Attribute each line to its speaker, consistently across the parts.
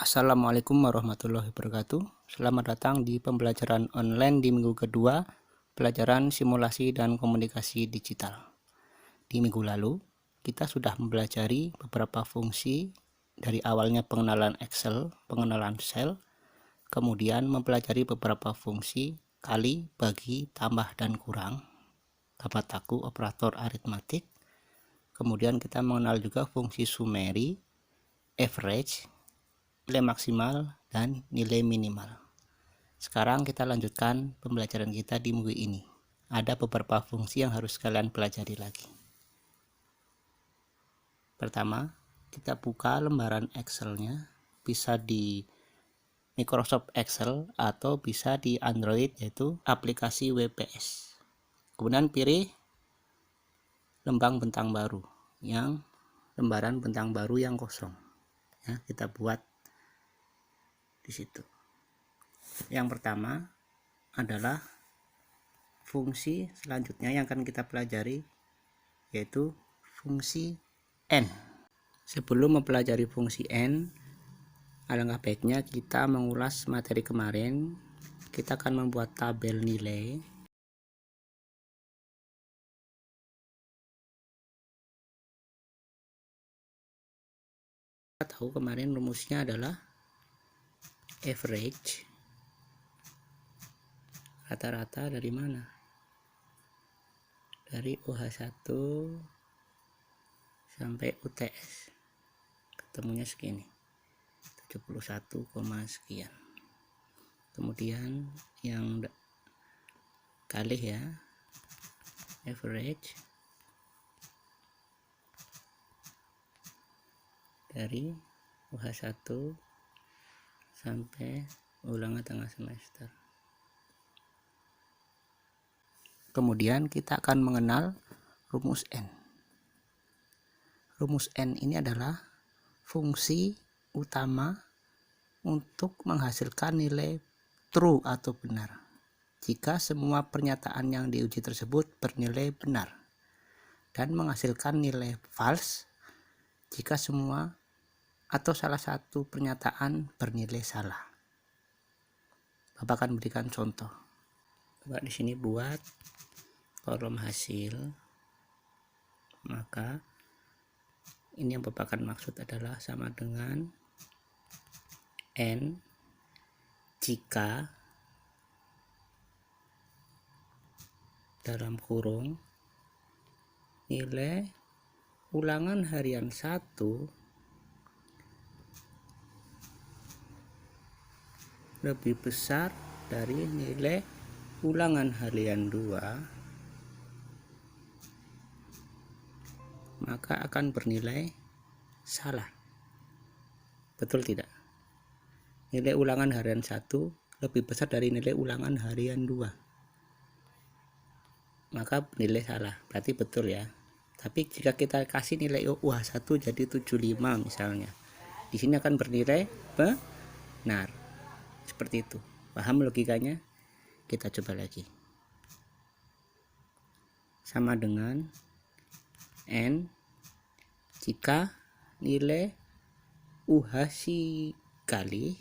Speaker 1: Assalamualaikum warahmatullahi wabarakatuh. Selamat datang di pembelajaran online di minggu kedua pelajaran simulasi dan komunikasi digital. Di minggu lalu kita sudah mempelajari beberapa fungsi dari awalnya pengenalan Excel, pengenalan sel, kemudian mempelajari beberapa fungsi kali, bagi, tambah, dan kurang, dapat taku, operator aritmatik. Kemudian kita mengenal juga fungsi summary, average, nilai maksimal, dan nilai minimal. Sekarang kita lanjutkan pembelajaran kita di minggu ini. Ada beberapa fungsi yang harus kalian pelajari lagi. Pertama, kita buka lembaran Excel-nya, bisa di Microsoft Excel atau bisa di Android, yaitu aplikasi WPS. Kemudian pilih lembaran bentang baru, yang lembaran bentang baru yang kosong. Ya, kita buat di situ. Yang pertama adalah fungsi selanjutnya yang akan kita pelajari, yaitu fungsi N. Sebelum mempelajari fungsi N, alangkah baiknya kita mengulas materi kemarin. Kita akan membuat tabel nilai. Kita tahu kemarin rumusnya adalah average, rata-rata dari mana? Dari OH1 sampai UTS, ketemunya segini, 71, sekian. Kemudian yang kali ya, average dari OH1 sampai ulangan tengah semester. Kemudian kita akan mengenal rumus N. Rumus N ini adalah fungsi utama untuk menghasilkan nilai true atau benar jika semua pernyataan yang diuji tersebut bernilai benar, dan menghasilkan nilai false jika semua atau salah satu pernyataan bernilai salah. Bapak akan berikan contoh. Bapak di sini buat kolom hasil, maka ini yang Bapak akan maksud adalah sama dengan N jika dalam kurung nilai ulangan harian 1 lebih besar dari nilai ulangan harian 2, maka akan bernilai salah. Betul tidak? Nilai ulangan harian 1 lebih besar dari nilai ulangan harian 2, maka bernilai salah. Berarti betul ya. Tapi jika kita kasih nilai UH1 jadi 75 misalnya, di sini akan bernilai benar. Seperti itu. Paham logikanya? Kita coba lagi. Sama dengan N jika nilai UH si kali,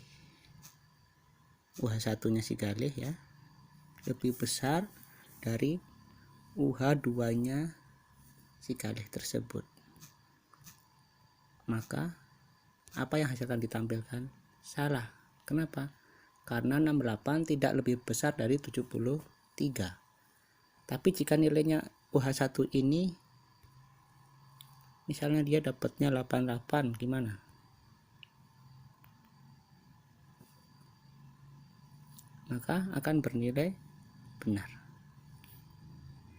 Speaker 1: UH1 nya si kali ya, lebih besar dari UH2 nya si kali tersebut, maka apa yang hasilkan ditampilkan? Salah. Kenapa? Karena 68 tidak lebih besar dari 73. Tapi jika nilainya UH1 ini misalnya dia dapatnya 88, gimana? Maka akan bernilai benar.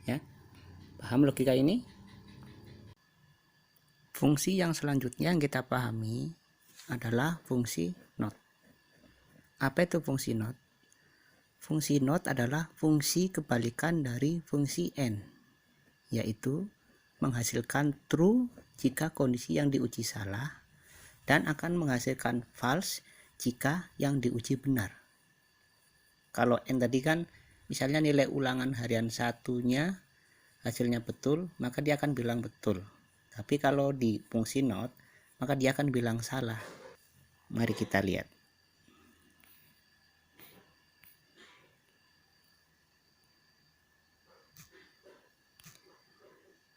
Speaker 1: Ya. Paham logika ini? Fungsi yang selanjutnya yang kita pahami adalah fungsi not. Apa itu fungsi not? Fungsi not adalah fungsi kebalikan dari fungsi N, yaitu menghasilkan true jika kondisi yang diuji salah, dan akan menghasilkan false jika yang diuji benar. Kalau N tadi kan misalnya nilai ulangan harian 1-nya hasilnya betul, maka dia akan bilang betul. Tapi kalau di fungsi not, maka dia akan bilang salah. Mari kita lihat.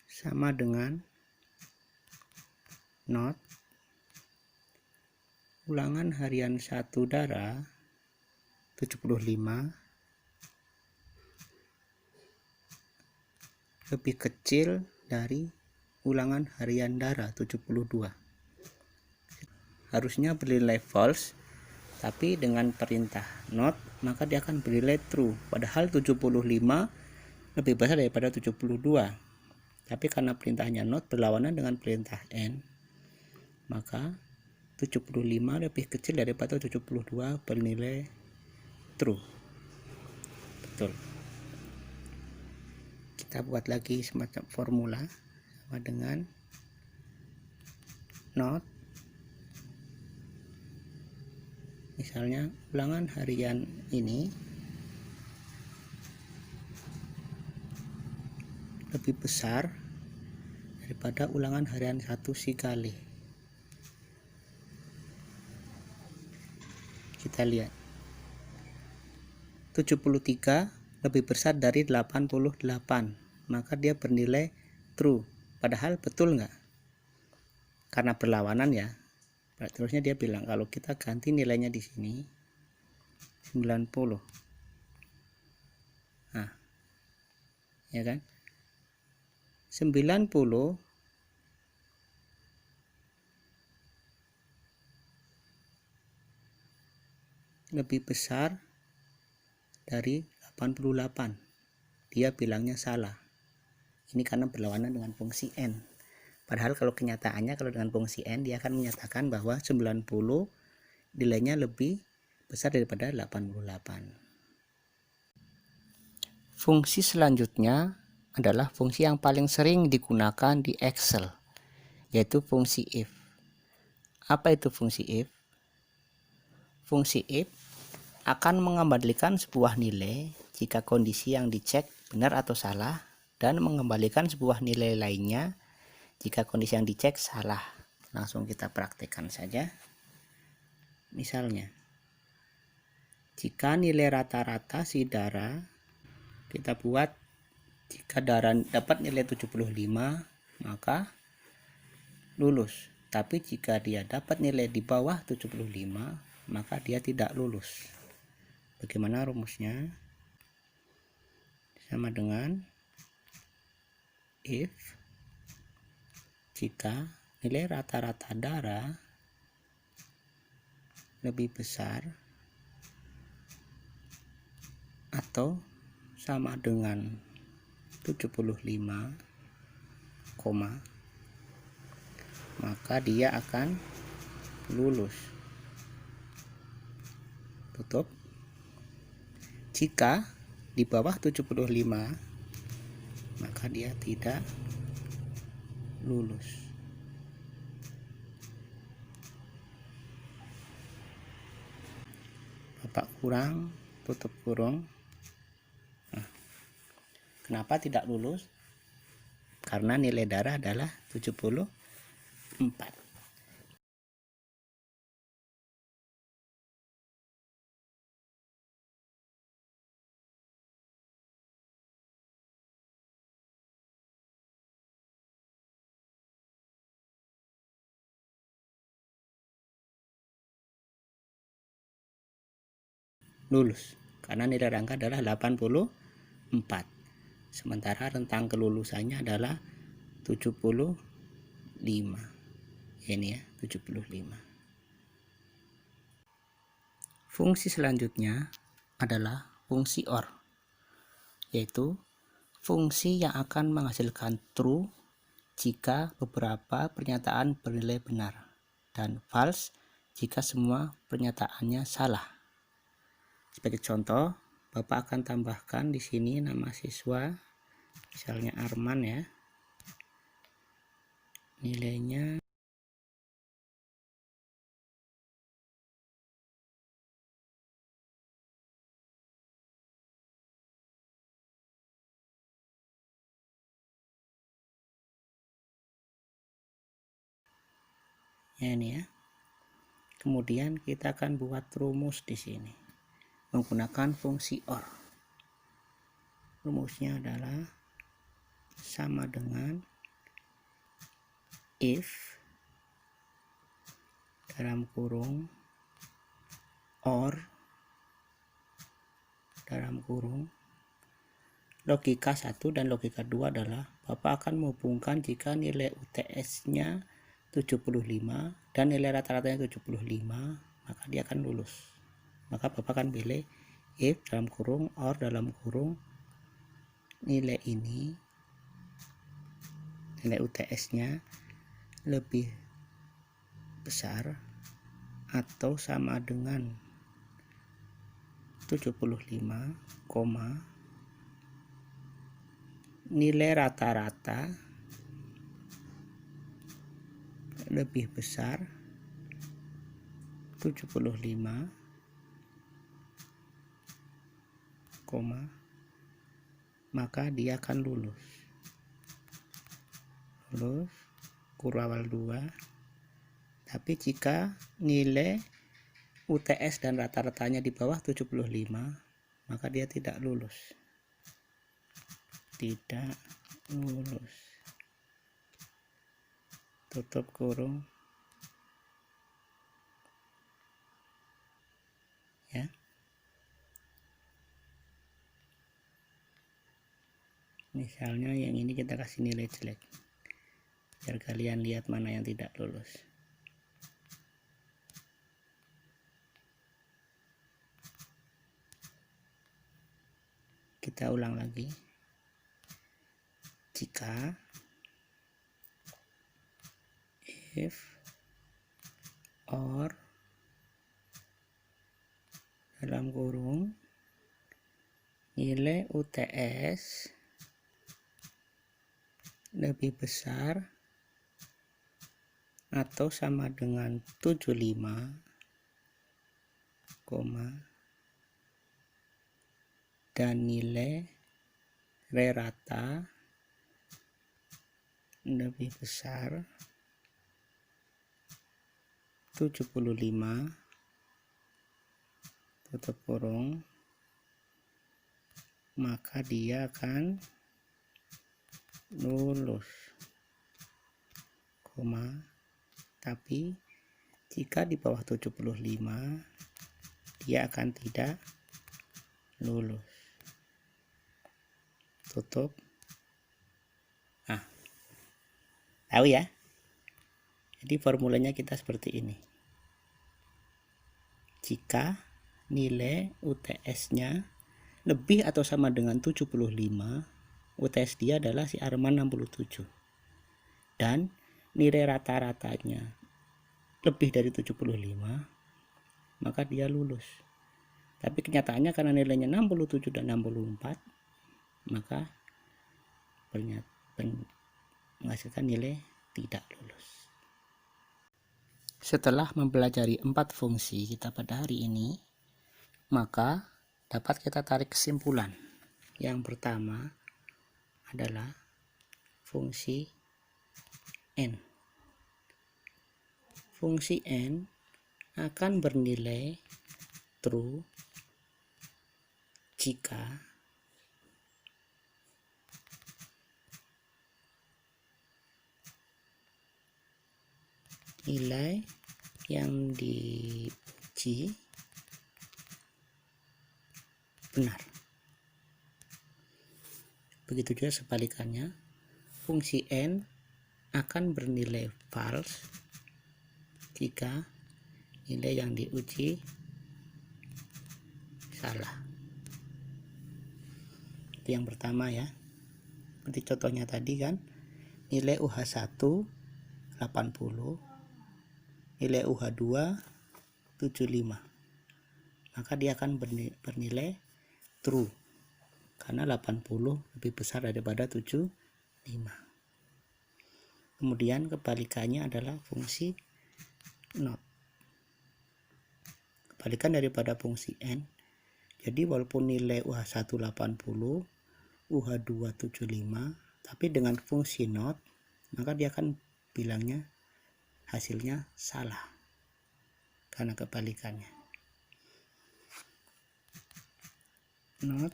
Speaker 1: Sama dengan not ulangan harian 1 darah 75 lebih kecil dari ulangan harian darah 72. Harusnya bernilai false, tapi dengan perintah not maka dia akan bernilai true. Padahal 75 lebih besar daripada 72. Tapi karena perintahnya not berlawanan dengan perintah and, maka 75 lebih kecil daripada 72 bernilai true. Betul. Kita buat lagi semacam formula sama dengan not. Misalnya ulangan harian ini lebih besar daripada ulangan harian 1 kali. Kita lihat. 73 lebih besar dari 88, maka dia bernilai true. Padahal betul nggak? Karena berlawanan ya. Terusnya dia bilang kalau kita ganti nilainya di sini 90. Nah, ya kan? 90 lebih besar dari 88. Dia bilangnya salah. Ini karena berlawanan dengan fungsi n. Padahal kalau kenyataannya kalau dengan fungsi n dia akan menyatakan bahwa 90 nilainya lebih besar daripada 88. Fungsi selanjutnya adalah fungsi yang paling sering digunakan di Excel, yaitu fungsi if. Apa itu fungsi if? Fungsi if akan mengembalikan sebuah nilai jika kondisi yang dicek benar atau salah, dan mengembalikan sebuah nilai lainnya jika kondisi yang dicek salah. Langsung kita praktekkan saja. Misalnya, jika nilai rata-rata si darah kita buat, jika darah dapat nilai 75 maka lulus. Tapi jika dia dapat nilai di bawah 75 maka dia tidak lulus. Bagaimana rumusnya? Sama dengan if jika nilai rata-rata darah lebih besar atau sama dengan 75, maka dia akan lulus. Tutup. Jika di bawah 75 maka dia tidak lulus. Bapak kurang, tutup kurung. Nah, kenapa tidak lulus? Karena nilai darah adalah 74. Lulus karena nilai rangka adalah 84, sementara rentang kelulusannya adalah 75. Ini ya, 75. Fungsi selanjutnya adalah fungsi OR, yaitu fungsi yang akan menghasilkan true jika beberapa pernyataan bernilai benar dan false jika semua pernyataannya salah. Sebagai contoh, Bapak akan tambahkan di sini nama siswa, misalnya Arman ya. Nilainya ya, ini ya. Kemudian kita akan buat rumus di sini menggunakan fungsi OR. Rumusnya adalah sama dengan if dalam kurung OR dalam kurung logika 1 dan logika 2 adalah Bapak akan menghubungkan jika nilai UTS-nya 75 dan nilai rata-ratanya 75, maka dia akan lulus. Maka Bapak akan pilih if dalam kurung OR dalam kurung nilai ini, nilai UTS-nya lebih besar atau sama dengan 75, nilai rata-rata lebih besar 75, maka dia akan lulus kurawal 2. Tapi jika nilai UTS dan rata-ratanya di bawah 75, maka dia tidak lulus. Tutup kurung. Ya. Misalnya yang ini kita kasih nilai jelek, biar kalian lihat mana yang tidak lulus. Kita ulang lagi. Jika if or dalam kurung nilai UTS lebih besar atau sama dengan 75, dan nilai rata lebih besar 75, tutup kurung, maka dia akan lulus, tapi jika di bawah 75 dia akan tidak lulus. Tutup. Nah, tahu ya, jadi formulanya kita seperti ini. Jika nilai UTS-nya lebih atau sama dengan 75, UTS dia adalah si Arman 67, dan nilai rata-ratanya lebih dari 75, maka dia lulus. Tapi kenyataannya karena nilainya 67 dan 64, maka menghasilkan nilai tidak lulus. Setelah mempelajari 4 fungsi kita pada hari ini, maka dapat kita tarik kesimpulan. Yang pertama adalah fungsi n. Fungsi n akan bernilai true jika nilai yang diuji benar. Begitu juga sebalikannya, fungsi n akan bernilai false jika nilai yang diuji salah. Itu yang pertama ya. Seperti contohnya tadi kan, nilai UH1 80, nilai UH2 75. Maka dia akan bernilai true karena 80 lebih besar daripada 75. Kemudian kebalikannya adalah fungsi not. Kebalikan daripada fungsi n. Jadi walaupun nilai UH1 80, UH2 75, tapi dengan fungsi not, maka dia akan bilangnya hasilnya salah karena kebalikannya. Not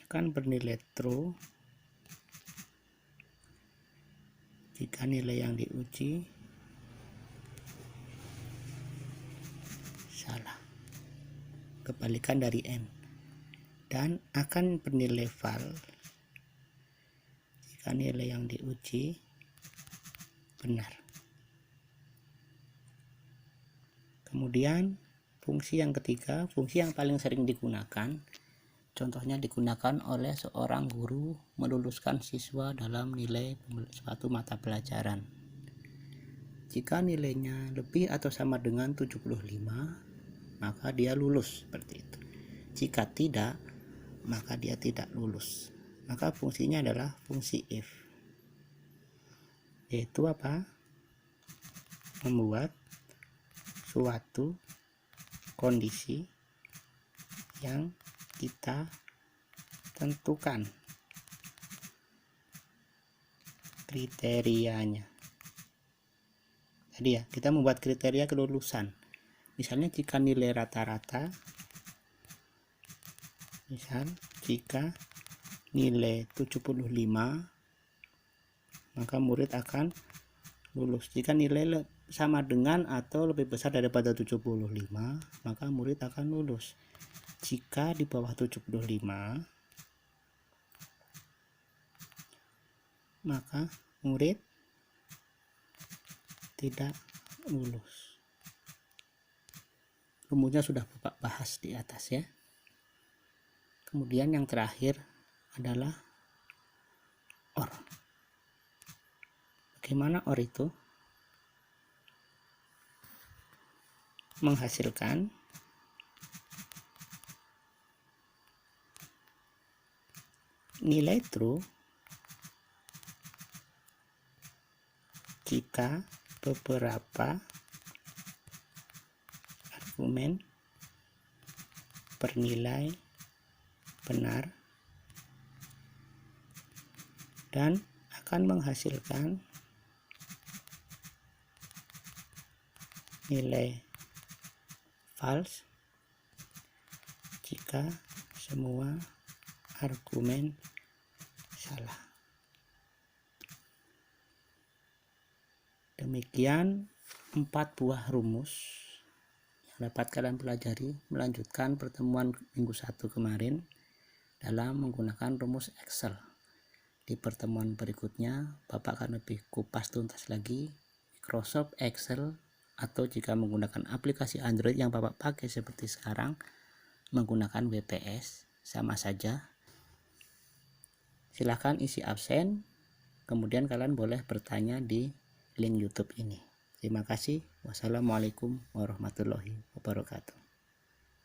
Speaker 1: akan bernilai true jika nilai yang diuji salah, kebalikan dari N, dan akan bernilai false jika nilai yang diuji benar. Kemudian fungsi yang ketiga, fungsi yang paling sering digunakan, contohnya digunakan oleh seorang guru meluluskan siswa dalam nilai suatu mata pelajaran. Jika nilainya lebih atau sama dengan 75, maka dia lulus, seperti itu. Jika tidak, maka dia tidak lulus. Maka fungsinya adalah fungsi if, yaitu apa? Membuat suatu kondisi yang kita tentukan kriterianya. Tadi ya, kita membuat kriteria kelulusan. Misalnya jika nilai rata-rata, misal jika nilai 75, maka murid akan lulus. Jika nilai sama dengan atau lebih besar daripada 75, maka murid akan lulus. Jika di bawah 75, maka murid tidak lulus. Rumusnya sudah Bapak bahas di atas ya. Kemudian yang terakhir adalah OR. Bagaimana OR itu? Menghasilkan nilai true jika beberapa argumen bernilai benar, dan akan menghasilkan nilai false jika semua argumen salah. Demikian 4 buah rumus yang dapat kalian pelajari melanjutkan pertemuan minggu 1 kemarin dalam menggunakan rumus Excel. Di pertemuan berikutnya Bapak akan lebih kupas tuntas lagi Microsoft Excel, atau jika menggunakan aplikasi Android yang Bapak pakai seperti sekarang menggunakan WPS, sama saja. Silahkan isi absen, kemudian kalian boleh bertanya di link YouTube ini. Terima kasih. Wassalamualaikum warahmatullahi wabarakatuh.